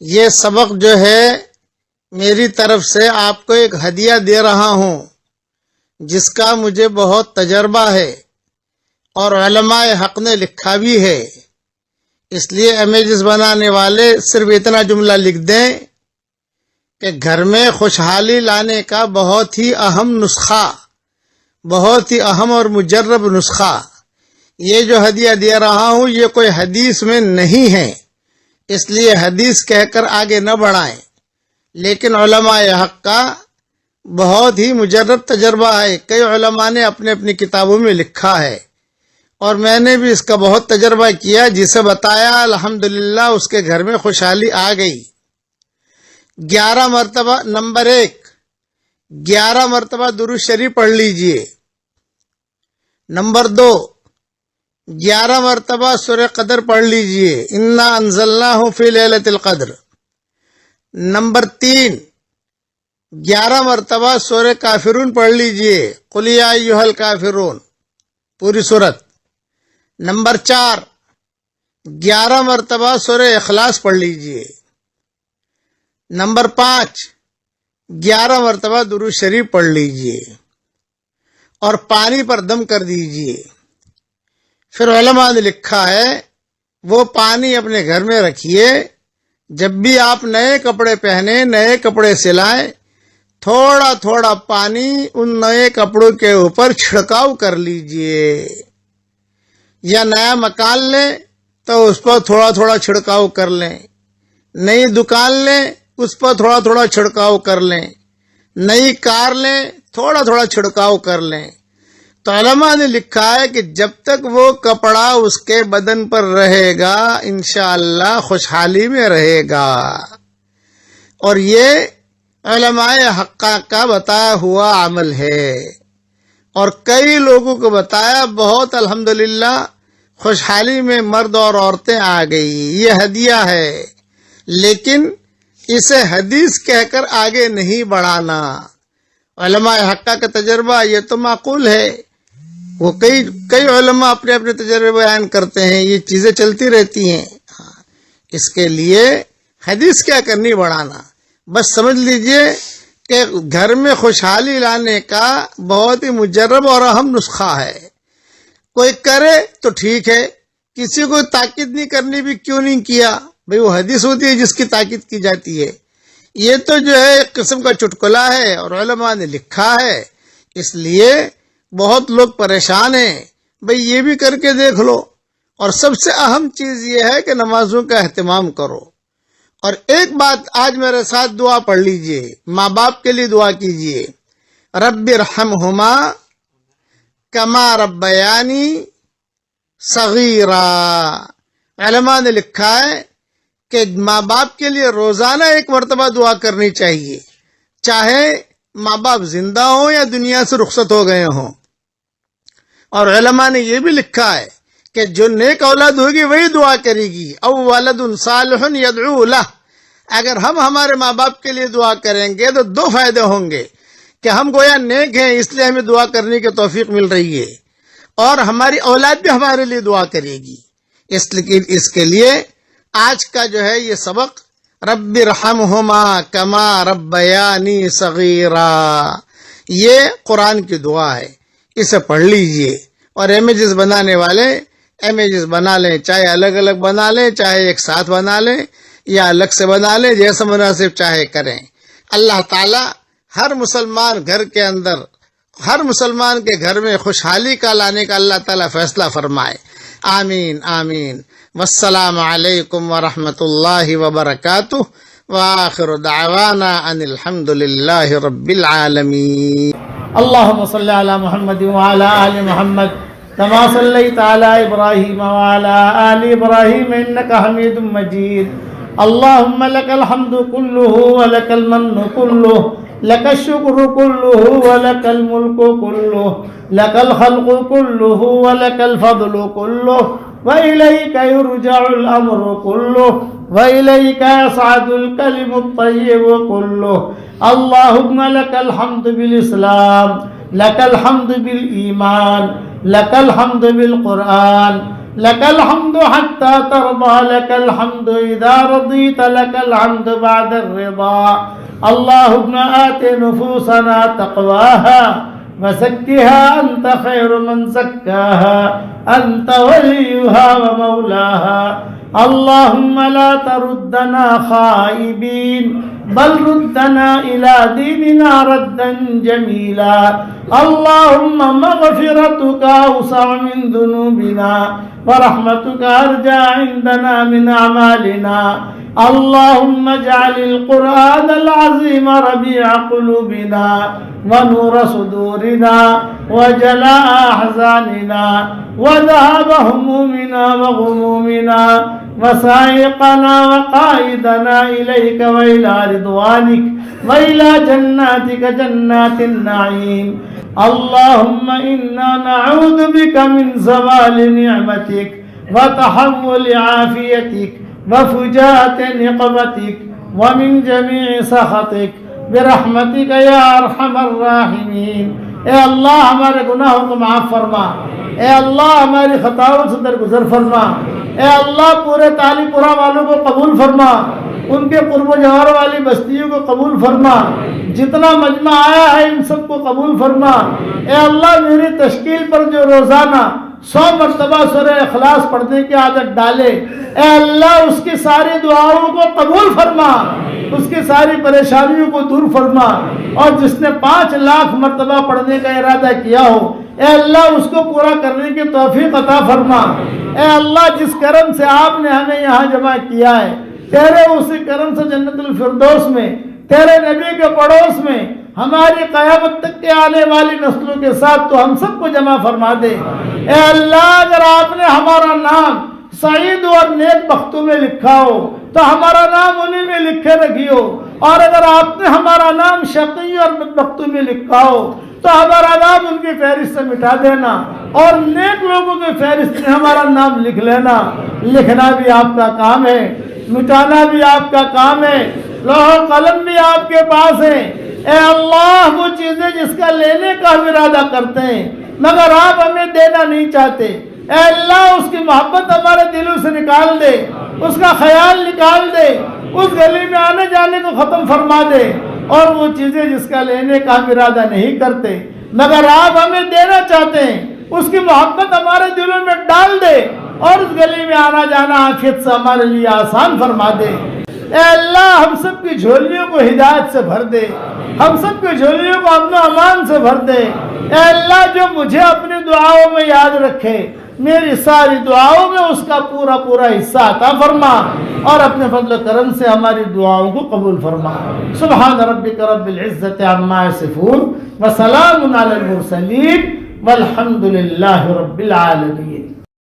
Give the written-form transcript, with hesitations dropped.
یہ سبق جو ہے میری طرف سے آپ کو ایک ہدیہ دے رہا ہوں جس کا مجھے بہت تجربہ ہے اور علماء حق نے لکھا بھی ہے. اس لیے امیجز بنانے والے صرف اتنا جملہ لکھ دیں کہ گھر میں خوشحالی لانے کا بہت ہی اہم نسخہ، بہت ہی اہم اور مجرب نسخہ. یہ جو ہدیہ دے رہا ہوں یہ کوئی حدیث میں نہیں ہے، اس لیے حدیث کہہ کر آگے نہ بڑھائیں، لیکن علماء حق کا بہت ہی مجرب تجربہ ہے. کئی علماء نے اپنے اپنی کتابوں میں لکھا ہے اور میں نے بھی اس کا بہت تجربہ کیا. جسے بتایا الحمدللہ اس کے گھر میں خوشحالی آ گئی. 11 مرتبہ، نمبر 1، 11 مرتبہ درود شریف پڑھ لیجئے. نمبر 2، 11 مرتبہ سورہ قدر پڑھ لیجئے، انا انزلناہ فی لیلۃ القدر. نمبر 3، 11 مرتبہ سورہ کافرون پڑھ لیجئے، قل یا ایھا الکافرون، پوری سورت. نمبر 4، 11 مرتبہ سورہ اخلاص پڑھ لیجئے. نمبر 5، 11 مرتبہ درود شریف پڑھ لیجئے اور پانی پر دم کر دیجئے. پھر علماء نے لکھا ہے وہ پانی اپنے گھر میں رکھیے، جب بھی آپ نئے کپڑے پہنے، نئے کپڑے سلائیں، تھوڑا تھوڑا پانی ان نئے کپڑوں کے اوپر چھڑکاؤ کر لیجئے. یا نیا مکان لیں تو اس پر تھوڑا تھوڑا چھڑکاؤ کر لیں، نئی دکان لیں اس پر تھوڑا تھوڑا چھڑکاؤ کر لیں، نئی کار لیں تھوڑا تھوڑا چھڑکاؤ کر لیں. تو علماء نے لکھا ہے کہ جب تک وہ کپڑا اس کے بدن پر رہے گا انشاءاللہ خوشحالی میں رہے گا. اور یہ علماء حقہ کا بتایا ہوا عمل ہے اور کئی لوگوں کو بتایا، بہت الحمدللہ خوشحالی میں مرد اور عورتیں آ گئی. یہ ہدیہ ہے، لیکن اسے حدیث کہہ کر آگے نہیں بڑھانا. علماء حقہ کا تجربہ یہ تو معقول ہے، وہ کئی علماء اپنے اپنے تجربے بیان کرتے ہیں، یہ چیزیں چلتی رہتی ہیں. اس کے لیے حدیث کیا کرنی بڑھانا. بس سمجھ لیجئے کہ گھر میں خوشحالی لانے کا بہت ہی مجرب اور اہم نسخہ ہے. کوئی کرے تو ٹھیک ہے، کسی کو تاکید نہیں کرنی بھی کیوں نہیں کیا بھئی، وہ حدیث ہوتی ہے جس کی تاکید کی جاتی ہے. یہ تو جو ہے ایک قسم کا چٹکلا ہے اور علماء نے لکھا ہے، اس لیے بہت لوگ پریشان ہیں. بھئی یہ بھی کر کے دیکھ لو. اور سب سے اہم چیز یہ ہے کہ نمازوں کا اہتمام کرو. اور ایک بات آج میرے ساتھ دعا پڑھ لیجئے، ماں باپ کے لیے دعا کیجئے، رب ارحمہما کما ربیانی صغیرا. علماء نے لکھا ہے کہ ماں باپ کے لیے روزانہ ایک مرتبہ دعا کرنی چاہیے، چاہے ماں باپ زندہ ہوں یا دنیا سے رخصت ہو گئے ہوں. اور علماء نے یہ بھی لکھا ہے کہ جو نیک اولاد ہوگی وہی دعا کرے گی، او ولد صالح یدعو لہ. اگر ہم ہمارے ماں باپ کے لیے دعا کریں گے تو 2 فائدے ہوں گے کہ ہم گویا نیک ہیں اس لیے ہمیں دعا کرنے کی توفیق مل رہی ہے، اور ہماری اولاد بھی ہمارے لیے دعا کرے گی. اس کے لیے آج کا جو ہے یہ سبق، رب ارحمہما کما ربیانی صغیرا، یہ قرآن کی دعا ہے. اسے پڑھ لیجئے. اور امیجز بنانے والے امیجز بنا لیں، چاہے الگ الگ بنا لیں، چاہے ایک ساتھ بنا لیں یا الگ سے بنا لیں، جیسا مناسب چاہے کریں. اللہ تعالی ہر مسلمان گھر کے اندر، ہر مسلمان کے گھر میں خوشحالی کا لانے کا اللہ تعالی فیصلہ فرمائے. آمین آمین. والسلام علیکم ورحمۃ اللہ وبرکاتہ، وآخر دعوانا ان الحمد للہ رب العالمین. اللهم صل على محمد وعلى آل محمد كما صليت على إبراهيم وعلى آل إبراهيم إنك حميد مجيد. اللهم لك الحمد كله ولك المن كله، لك الشكر كله ولك الملك كله، لك الخلق كله ولك الفضل كله، وإليك يرجع الأمر كله، وإليك يصعد الكلم الطيب كله. اللهم لك الحمد بالإسلام، لك الحمد بالإيمان، لك الحمد بالقرآن، لك الحمد حتى ترضى لك الحمد إذا رضيت لك الحمد بعد الرضا اللهم آت نفوسنا تقواها وزكها أنت خير من زكاها أنت وليها ومولاها اللهم لا تردنا خائبين بل ردنا إلى ديننا ردا جميلا اللهم مغفرتك أوسع من ذنوبنا ورحمتك أرجى عندنا من أعمالنا اللهم اجعل القرآن العظيم ربيع قلوبنا ونور صدورنا وجلاء أحزاننا وذهاب همومنا وغمومنا وسائقنا وقائدنا إليك وإلى رضوانك وإلى جناتك جنات النعيم اللهم إنا نعوذ بك من زوال نعمتك وتحول عافيتك وفجاءة نقمتك ومن جميع سخطك برحمتك یا ارحم الراحمین۔ اے اللہ ہمارے گناہوں کو معاف فرما، اے اللہ ہماری خطاؤں سے درگزر فرما، اے اللہ پورے تالی پورا والوں کو قبول فرما، ان کے قرب و جوار والی بستیوں کو قبول فرما، جتنا مجمع آیا ہے ان سب کو قبول فرما۔ اے اللہ میری تشکیل پر جو روزانہ 100 مرتبہ سورہ اخلاص پڑھنے کی عادت ڈالے، اے اللہ اس کی ساری دعاؤں کو قبول فرما، اس کی ساری پریشانیوں کو دور فرما، اور جس نے 5 لاکھ مرتبہ پڑھنے کا ارادہ کیا ہو اے اللہ اس کو پورا کرنے کی توفیق عطا فرما۔ اے اللہ جس کرم سے آپ نے ہمیں یہاں جمع کیا ہے، تیرے اسی کرم سے جنت الفردوس میں تیرے نبی کے پڑوس میں ہماری قیامت تک کے آنے والی نسلوں کے ساتھ تو ہم سب کو جمع فرما دے۔ اے اللہ اگر آپ نے ہمارا نام سعید اور نیک بختوں میں لکھا ہو تو ہمارا نام انہی میں لکھے رکھیو، اور اگر آپ نے ہمارا نام شقی اور بدبختوں میں لکھا ہو تو ہمارا نام ان کی فہرست سے مٹا دینا، اور نیک لوگوں کی فہرست میں ہمارا نام لکھ لینا۔ لکھنا بھی آپ کا کام ہے، مٹانا بھی آپ کا کام ہے، لوح و قلم بھی آپ کے پاس ہے۔ اے اللہ وہ چیزیں جس کا لینے کا ہم ارادہ کرتے ہیں مگر آپ ہمیں دینا نہیں چاہتے، اے اللہ اس کی محبت ہمارے دلوں سے نکال دے، اس کا خیال نکال دے، اس گلی میں آنے جانے کو ختم فرما دے، اور وہ چیزیں جس کا لینے کا ہم ارادہ نہیں کرتے مگر آپ ہمیں دینا چاہتے ہیں اس کی محبت ہمارے دلوں میں ڈال دے، اور اس گلی میں آنا جانا عافیت سے ہمارے لیے آسان فرما دے۔ اے اللہ ہم سب کی جھولیوں کو ہدایت سے بھر دے، ہم سب کی جھولیوں کو امن و امان سے بھر دے۔ اے اللہ جو مجھے اپنی دعاؤں میں یاد رکھے میری ساری دعاؤں میں اس کا پورا پورا حصہ عطا فرما، اور اپنے فضل و کرم سے ہماری دعاؤں کو قبول فرما۔ سبحان ربک رب العزت عما یصفون وسلام علی المرسلین والحمد للہ رب العالمین۔